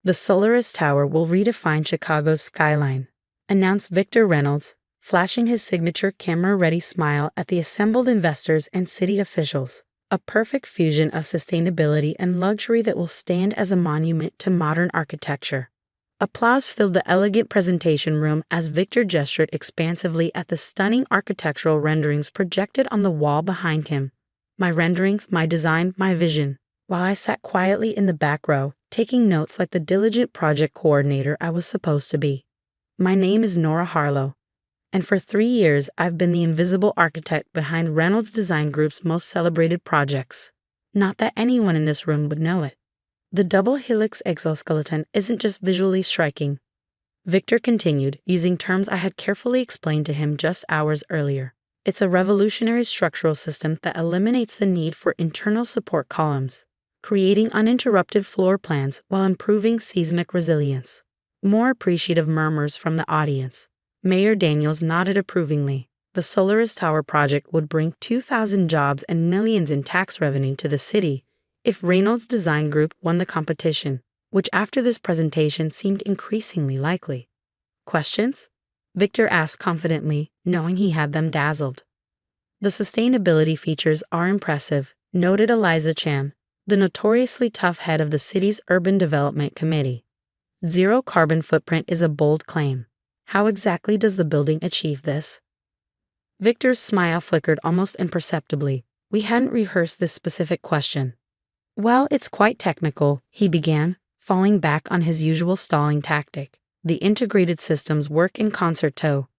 The Solaris Tower will redefine Chicago's skyline, announced Victor Reynolds, flashing his signature camera-ready smile at the assembled investors and city officials. A perfect fusion of sustainability and luxury that will stand as a monument to modern architecture. Applause filled the elegant presentation room as Victor gestured expansively at the stunning architectural renderings projected on the wall behind him. My renderings, my design, my vision. While I sat quietly in the back row, taking notes like the diligent project coordinator I was supposed to be. My name is Nora Harlow, and for 3 years I've been the invisible architect behind Reynolds Design Group's most celebrated projects. Not that anyone in this room would know it. The double helix exoskeleton isn't just visually striking. Victor continued, using terms I had carefully explained to him just hours earlier. It's a revolutionary structural system that eliminates the need for internal support columns, creating uninterrupted floor plans while improving seismic resilience. More appreciative murmurs from the audience. Mayor Daniels nodded approvingly. The Solaris Tower project would bring 2,000 jobs and millions in tax revenue to the city if Reynolds Design Group won the competition, which after this presentation seemed increasingly likely. Questions? Victor asked confidently, knowing he had them dazzled. The sustainability features are impressive, noted Eliza Cham, the notoriously tough head of the city's Urban Development Committee. Zero carbon footprint is a bold claim. How exactly does the building achieve this? Victor's smile flickered almost imperceptibly. We hadn't rehearsed this specific question. Well, it's quite technical, he began, falling back on his usual stalling tactic. The integrated systems work in concerto.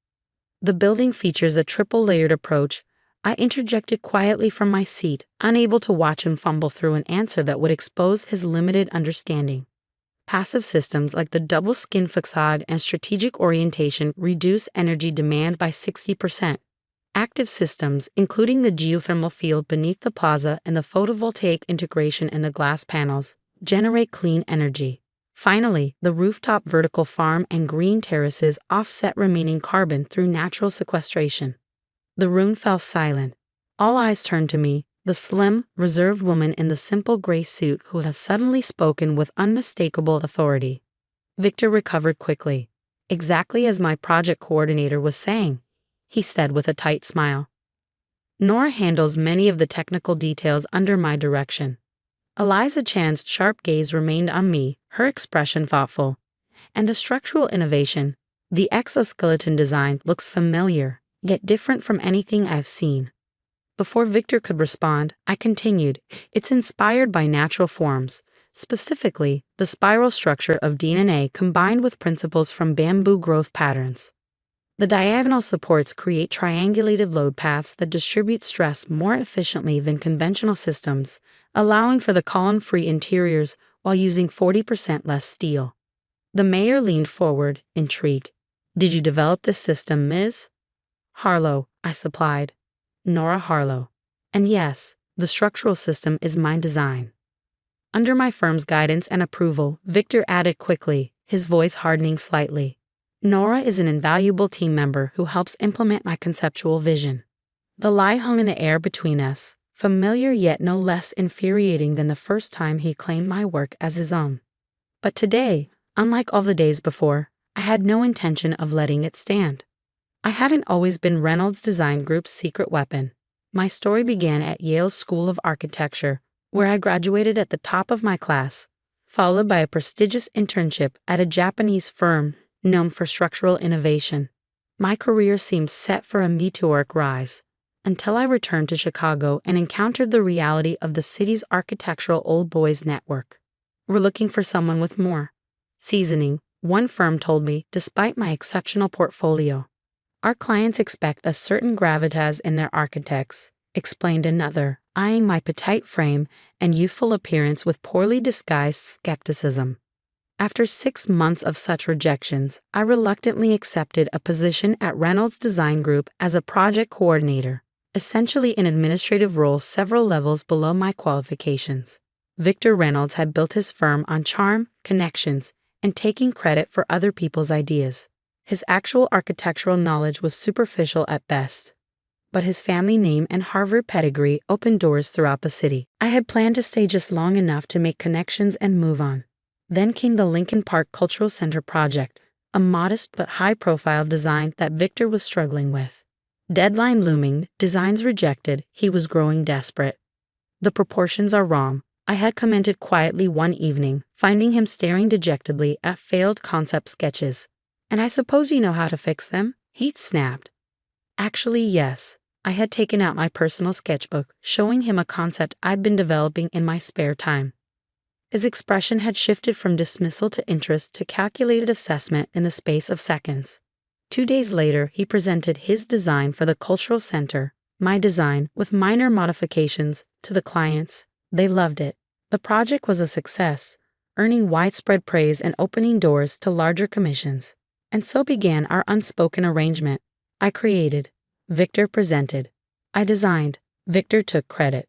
The building features a triple-layered approach. I interjected quietly from my seat, unable to watch him fumble through an answer that would expose his limited understanding. Passive systems like the double skin facade and strategic orientation reduce energy demand by 60%. Active systems, including the geothermal field beneath the plaza and the photovoltaic integration in the glass panels, generate clean energy. Finally, the rooftop vertical farm and green terraces offset remaining carbon through natural sequestration. The room fell silent. All eyes turned to me, the slim, reserved woman in the simple gray suit who had suddenly spoken with unmistakable authority. Victor recovered quickly. Exactly as my project coordinator was saying, he said with a tight smile. Nora handles many of the technical details under my direction. Eliza Chan's sharp gaze remained on me, her expression thoughtful. And the structural innovation, the exoskeleton design looks familiar, yet different from anything I've seen. Before Victor could respond, I continued, it's inspired by natural forms, specifically the spiral structure of DNA combined with principles from bamboo growth patterns. The diagonal supports create triangulated load paths that distribute stress more efficiently than conventional systems, allowing for the column-free interiors while using 40% less steel. The mayor leaned forward, intrigued. Did you develop this system, Ms. Harlow? I supplied. Nora Harlow. And yes, the structural system is my design. Under my firm's guidance and approval, Victor added quickly, his voice hardening slightly. Nora is an invaluable team member who helps implement my conceptual vision. The lie hung in the air between us, familiar yet no less infuriating than the first time he claimed my work as his own. But today, unlike all the days before, I had no intention of letting it stand. I haven't always been Reynolds Design Group's secret weapon. My story began at Yale's School of Architecture, where I graduated at the top of my class, followed by a prestigious internship at a Japanese firm known for structural innovation. My career seemed set for a meteoric rise, until I returned to Chicago and encountered the reality of the city's architectural old boys network. We're looking for someone with more seasoning, one firm told me, despite my exceptional portfolio. Our clients expect a certain gravitas in their architects, explained another, eyeing my petite frame and youthful appearance with poorly disguised skepticism. After 6 months of such rejections, I reluctantly accepted a position at Reynolds Design Group as a project coordinator, essentially an administrative role several levels below my qualifications. Victor Reynolds had built his firm on charm, connections, and taking credit for other people's ideas. His actual architectural knowledge was superficial at best, but his family name and Harvard pedigree opened doors throughout the city. I had planned to stay just long enough to make connections and move on. Then came the Lincoln Park Cultural Center project, a modest but high-profile design that Victor was struggling with. Deadline looming, designs rejected, he was growing desperate. "The proportions are wrong," I had commented quietly one evening, finding him staring dejectedly at failed concept sketches. "And I suppose you know how to fix them?" He'd snapped. Actually, yes. I had taken out my personal sketchbook, showing him a concept I'd been developing in my spare time. His expression had shifted from dismissal to interest to calculated assessment in the space of seconds. 2 days later, he presented his design for the Cultural Center, my design, with minor modifications, to the clients. They loved it. The project was a success, earning widespread praise and opening doors to larger commissions. And so began our unspoken arrangement. I created, Victor presented. I designed, Victor took credit.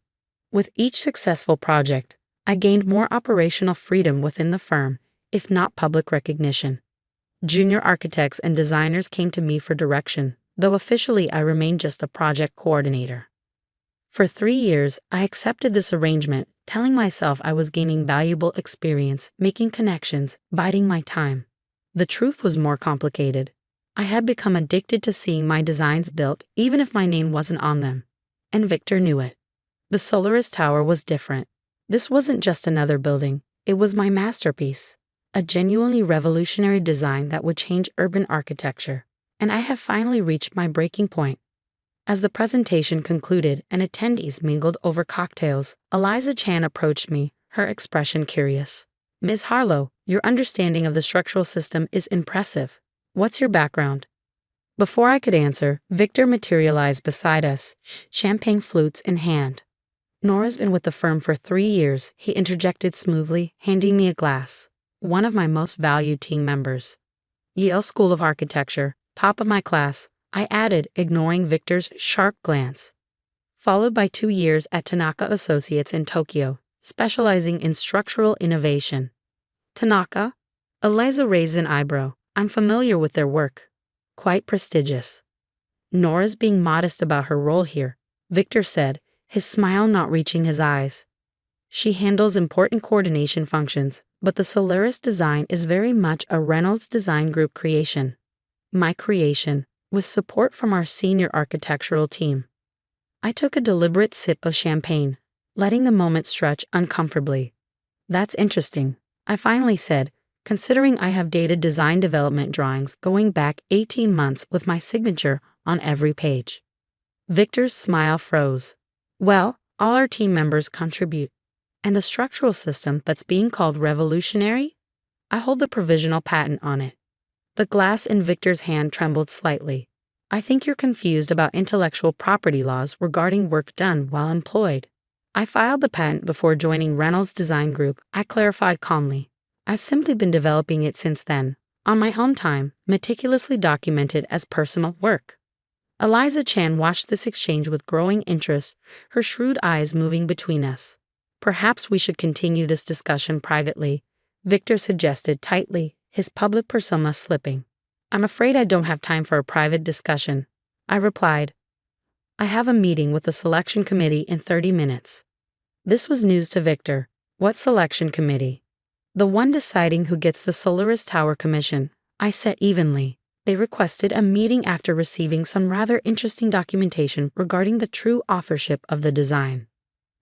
With each successful project, I gained more operational freedom within the firm, if not public recognition. Junior architects and designers came to me for direction, though officially I remained just a project coordinator. For 3 years, I accepted this arrangement, telling myself I was gaining valuable experience, making connections, biding my time. The truth was more complicated. I had become addicted to seeing my designs built, even if my name wasn't on them. And Victor knew it. The Solaris Tower was different. This wasn't just another building, it was my masterpiece. A genuinely revolutionary design that would change urban architecture. And I have finally reached my breaking point. As the presentation concluded and attendees mingled over cocktails, Eliza Chan approached me, her expression curious. "Ms. Harlow, your understanding of the structural system is impressive. What's your background?" Before I could answer, Victor materialized beside us, champagne flutes in hand. "Nora's been with the firm for 3 years," he interjected smoothly, handing me a glass. "One of my most valued team members. Yale School of Architecture, top of my class," I added, ignoring Victor's sharp glance. Followed by 2 years at Tanaka Associates in Tokyo, specializing in structural innovation. "Tanaka?" Eliza raised an eyebrow. "I'm familiar with their work. Quite prestigious." "Nora's being modest about her role here," Victor said, his smile not reaching his eyes. "She handles important coordination functions, but the Solaris design is very much a Reynolds Design Group creation. My creation, with support from our senior architectural team." I took a deliberate sip of champagne, letting the moment stretch uncomfortably. "That's interesting," I finally said, considering I have dated design development drawings going back 18 months with my signature on every page. Victor's smile froze. "Well, all our team members contribute. And the structural system that's being called revolutionary? I hold the provisional patent on it." The glass in Victor's hand trembled slightly. "I think you're confused about intellectual property laws regarding work done while employed. I filed the patent before joining Reynolds Design Group," I clarified calmly. "I've simply been developing it since then, on my own time, meticulously documented as personal work." Eliza Chan watched this exchange with growing interest, her shrewd eyes moving between us. "Perhaps we should continue this discussion privately," Victor suggested tightly, his public persona slipping. "I'm afraid I don't have time for a private discussion," I replied. "I have a meeting with the selection committee in 30 minutes. This was news to Victor. "What selection committee?" "The one deciding who gets the Solaris Tower commission," I said evenly. "They requested a meeting after receiving some rather interesting documentation regarding the true authorship of the design."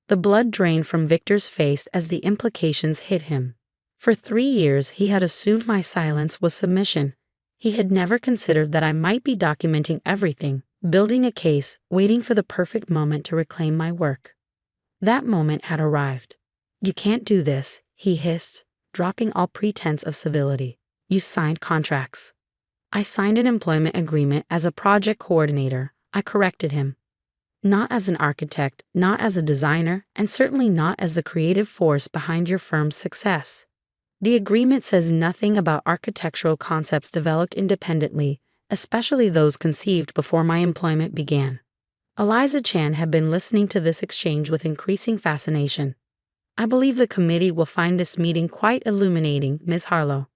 The blood drained from Victor's face as the implications hit him. For 3 years he had assumed my silence was submission. He had never considered that I might be documenting everything, building a case, waiting for the perfect moment to reclaim my work. That moment had arrived. "You can't do this," he hissed, dropping all pretense of civility. "You signed contracts." "I signed an employment agreement as a project coordinator," I corrected him. "Not as an architect, not as a designer, and certainly not as the creative force behind your firm's success. The agreement says nothing about architectural concepts developed independently, especially those conceived before my employment began." Eliza Chan had been listening to this exchange with increasing fascination. "I believe the committee will find this meeting quite illuminating, Ms. Harlow.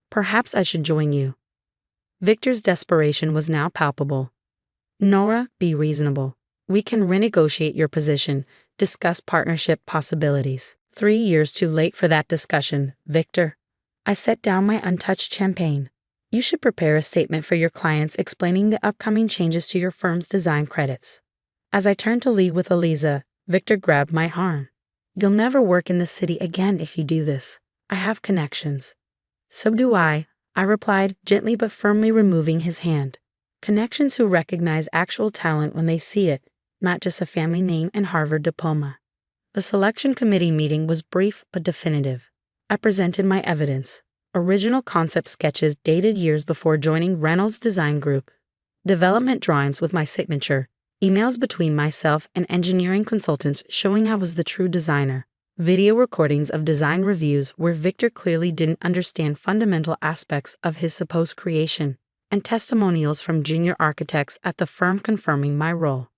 Perhaps I should join you." Victor's desperation was now palpable. "Nora, be reasonable. We can renegotiate your position, discuss partnership possibilities." 3 years too late for that discussion, Victor. I set down my untouched champagne. You should prepare a statement for your clients explaining the upcoming changes to your firm's design credits. As I turned to leave with Eliza, Victor grabbed my arm. You'll never work in the city again if you do this. I have connections. So do I replied, gently but firmly removing his hand. Connections who recognize actual talent when they see it, not just a family name and Harvard diploma. The selection committee meeting was brief but definitive. I presented my evidence. Original concept sketches dated years before joining Reynolds Design Group. Development drawings with my signature. Emails between myself and engineering consultants showing I was the true designer. Video recordings of design reviews where Victor clearly didn't understand fundamental aspects of his supposed creation, and testimonials from junior architects at the firm confirming my role.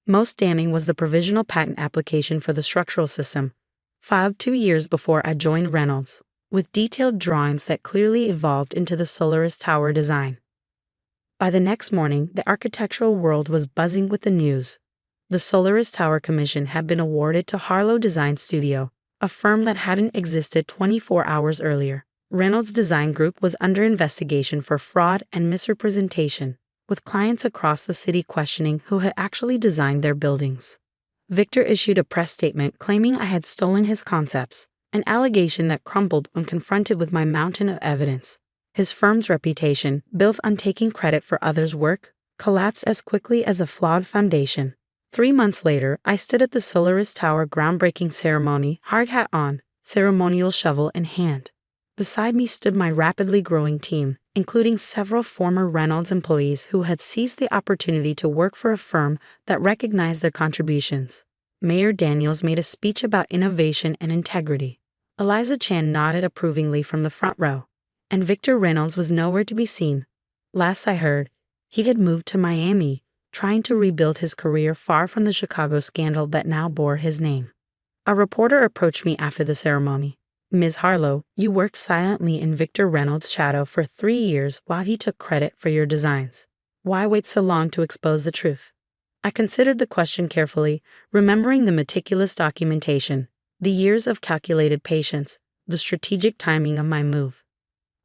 Most damning was the provisional patent application for the structural system, filed 2 years before I joined Reynolds, with detailed drawings that clearly evolved into the Solaris Tower design. By the next morning, the architectural world was buzzing with the news. The Solaris Tower Commission had been awarded to Harlow Design Studio, a firm that hadn't existed 24 hours earlier. Reynolds Design Group was under investigation for fraud and misrepresentation, with clients across the city questioning who had actually designed their buildings. Victor issued a press statement claiming I had stolen his concepts, an allegation that crumbled when confronted with my mountain of evidence. His firm's reputation, built on taking credit for others' work, collapsed as quickly as a flawed foundation. 3 months later, I stood at the Solaris Tower groundbreaking ceremony, hard hat on, ceremonial shovel in hand. Beside me stood my rapidly growing team, including several former Reynolds employees who had seized the opportunity to work for a firm that recognized their contributions. Mayor Daniels made a speech about innovation and integrity. Eliza Chan nodded approvingly from the front row, and Victor Reynolds was nowhere to be seen. Last I heard, he had moved to Miami, trying to rebuild his career far from the Chicago scandal that now bore his name. A reporter approached me after the ceremony. Ms. Harlow, you worked silently in Victor Reynolds' shadow for 3 years while he took credit for your designs. Why wait so long to expose the truth? I considered the question carefully, remembering the meticulous documentation, the years of calculated patience, the strategic timing of my move.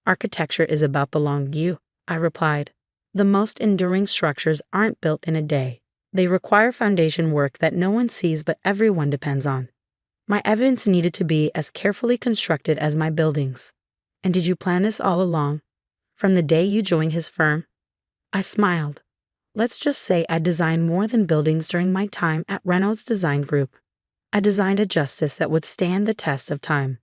Architecture is about the long view, I replied. The most enduring structures aren't built in a day. They require foundation work that no one sees but everyone depends on. My evidence needed to be as carefully constructed as my buildings. And did you plan this all along? From the day you joined his firm? I smiled. Let's just say I designed more than buildings during my time at Reynolds Design Group. I designed a justice that would stand the test of time.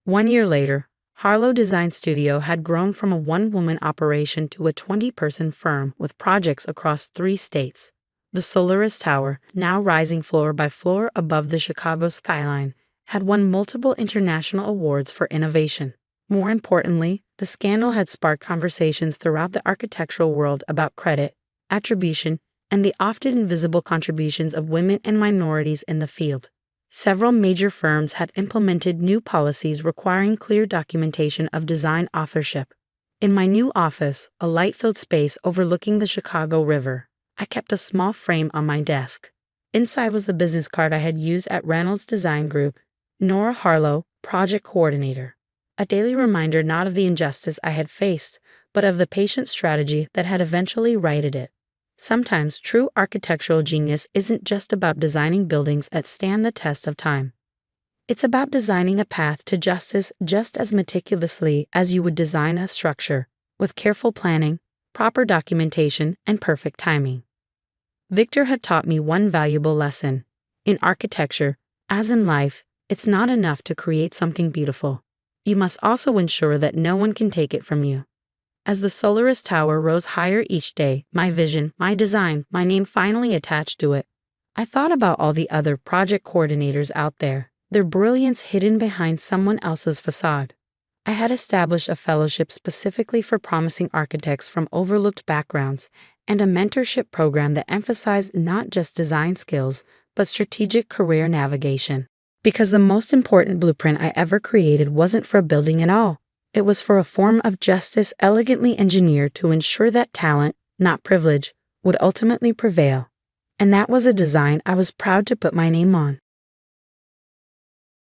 1 year later, Harlow Design Studio had grown from a one-woman operation to a 20-person firm with projects across 3 states. The Solaris Tower, now rising floor by floor above the Chicago skyline, had won multiple international awards for innovation. More importantly, the scandal had sparked conversations throughout the architectural world about credit, attribution, and the often invisible contributions of women and minorities in the field. Several major firms had implemented new policies requiring clear documentation of design authorship. In my new office, a light-filled space overlooking the Chicago River, I kept a small frame on my desk. Inside was the business card I had used at Reynolds Design Group, Nora Harlow, Project Coordinator. A daily reminder not of the injustice I had faced, but of the patient strategy that had eventually righted it. Sometimes true architectural genius isn't just about designing buildings that stand the test of time. It's about designing a path to justice just as meticulously as you would design a structure, with careful planning, proper documentation, and perfect timing. Victor had taught me one valuable lesson. In architecture, as in life, it's not enough to create something beautiful. You must also ensure that no one can take it from you. As the Solaris Tower rose higher each day, my vision, my design, my name finally attached to it, I thought about all the other project coordinators out there, their brilliance hidden behind someone else's facade. I had established a fellowship specifically for promising architects from overlooked backgrounds and a mentorship program that emphasized not just design skills, but strategic career navigation. Because the most important blueprint I ever created wasn't for a building at all. It was for a form of justice elegantly engineered to ensure that talent, not privilege, would ultimately prevail. And that was a design I was proud to put my name on.